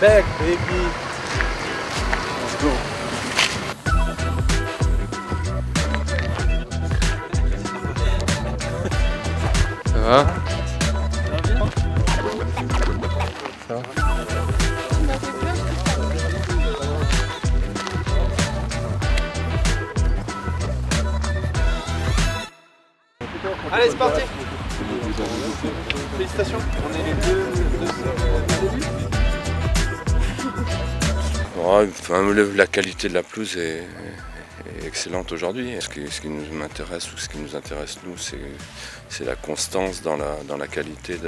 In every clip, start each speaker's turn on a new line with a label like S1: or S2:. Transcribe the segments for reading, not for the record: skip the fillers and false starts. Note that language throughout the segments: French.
S1: back, baby. Let's go.
S2: Ça va? Ça va?
S1: Allez, c'est parti. Félicitations, on est les deux début.
S2: Ouais, enfin, la qualité de la pelouse est excellente aujourd'hui. Ce qui nous m'intéresse ou ce qui nous intéresse nous, c'est la constance dans la qualité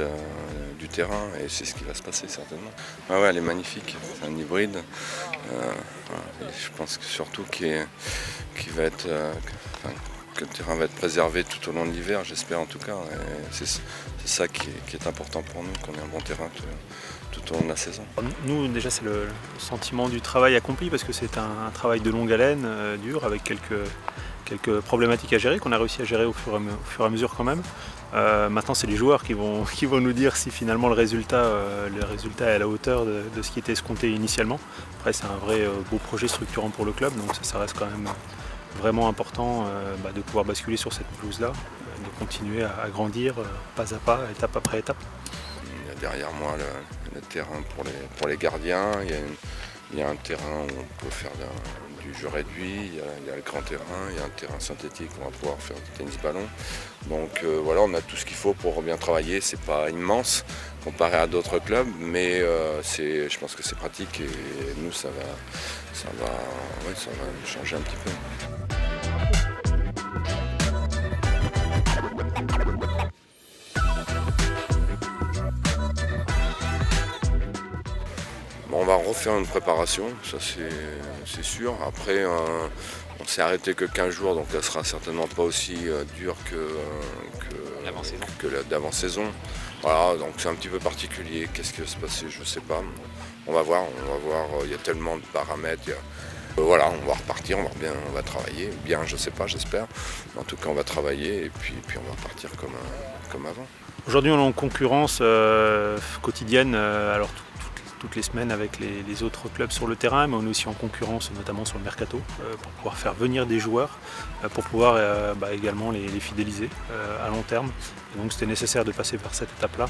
S2: du terrain et c'est ce qui va se passer certainement. Ah ouais, elle est magnifique, c'est un hybride. Je pense que surtout que le terrain va être préservé tout au long de l'hiver, j'espère en tout cas. C'est ça qui est important pour nous, qu'on ait un bon terrain tout au long de la saison.
S3: Nous déjà c'est le sentiment du travail accompli parce que c'est un travail de longue haleine, dur, avec quelques problématiques à gérer, qu'on a réussi à gérer au fur et à mesure quand même. Maintenant c'est les joueurs qui vont nous dire si finalement le résultat est à la hauteur de ce qui était escompté initialement. Après c'est un vrai beau projet structurant pour le club, donc ça reste quand même vraiment important de pouvoir basculer sur cette pelouse-là, de continuer à grandir pas à pas, étape après étape.
S2: Il y a derrière moi le terrain pour les gardiens, il y a un terrain où on peut faire du jeu réduit, il y a le grand terrain, il y a un terrain synthétique où on va pouvoir faire du tennis-ballon. Donc voilà, on a tout ce qu'il faut pour bien travailler. C'est pas immense comparé à d'autres clubs, mais je pense que c'est pratique et nous ça va changer un petit peu. Bon, on va refaire une préparation, ça c'est sûr. Après, on s'est arrêté que 15 jours, donc elle sera certainement pas aussi dure que d'avant-saison. Voilà, donc c'est un petit peu particulier. Qu'est-ce qui va se passer, je ne sais pas. On va voir, il y a tellement de paramètres. Voilà, on va repartir, on va travailler. Bien, je ne sais pas, j'espère. En tout cas, on va travailler et puis on va repartir comme avant.
S3: Aujourd'hui, on est en concurrence quotidienne, alors toutes les semaines avec les autres clubs sur le terrain, mais on est aussi en concurrence notamment sur le mercato pour pouvoir faire venir des joueurs, pour pouvoir également les fidéliser à long terme. Et donc c'était nécessaire de passer par cette étape-là.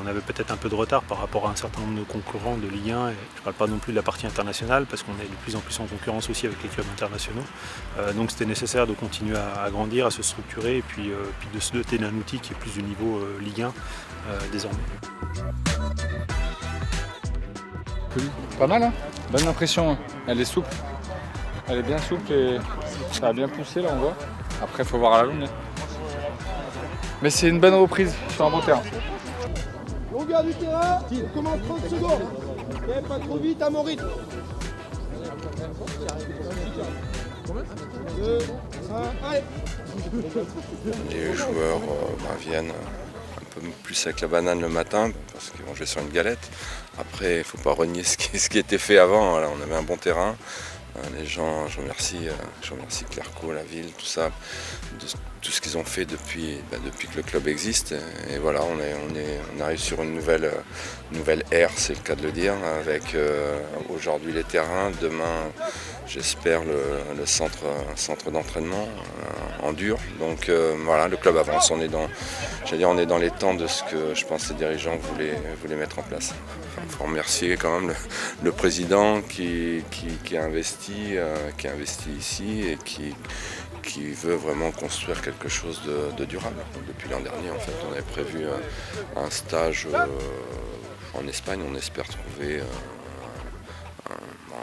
S3: On avait peut-être un peu de retard par rapport à un certain nombre de concurrents de Ligue 1, et je ne parle pas non plus de la partie internationale parce qu'on est de plus en plus en concurrence aussi avec les clubs internationaux. Donc c'était nécessaire de continuer à grandir, à se structurer et puis de se doter d'un outil qui est plus du niveau Ligue 1 désormais.
S4: Pas mal, hein? Bonne impression, hein. Elle est souple. Elle est bien souple et ça a bien poussé là, on voit. Après, il faut voir à la longue. Mais c'est une bonne reprise sur un bon terrain.
S5: Longueur du terrain, on commence 30 secondes. Et pas trop vite à mon rythme. 2, 1, allez.
S2: Les joueurs viennent un peu plus avec la banane le matin parce qu'ils vont jouer sur une galette. Après, il ne faut pas renier ce qui était fait avant. Voilà, on avait un bon terrain. Les gens, je remercie Clerco, la ville, tout ça, tout ce qu'ils ont fait depuis que le club existe. Et voilà, on arrive sur une nouvelle ère, c'est le cas de le dire, avec aujourd'hui les terrains, demain j'espère le centre d'entraînement en dur. Donc voilà, le club avance, on est dans les temps de ce que je pense les dirigeants voulaient mettre en place. Il faut remercier quand même le président qui a investi ici et qui veut vraiment construire quelque chose de durable. Depuis l'an dernier, en fait, on avait prévu un stage en Espagne. On espère trouver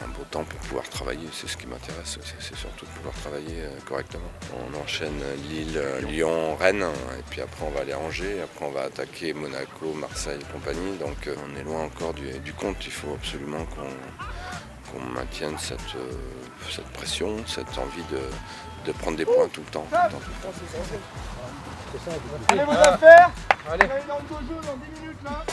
S2: un beau temps pour pouvoir travailler. C'est ce qui m'intéresse, c'est surtout de pouvoir travailler correctement. On enchaîne Lille, Lyon, Rennes, et puis après on va aller à Angers, après on va attaquer Monaco, Marseille et compagnie. Donc on est loin encore du compte. Il faut absolument qu'on maintienne cette pression, cette envie de prendre des points tout le temps.
S5: Allez, vos affaires. Allez, dans le dojo dans 10 minutes là.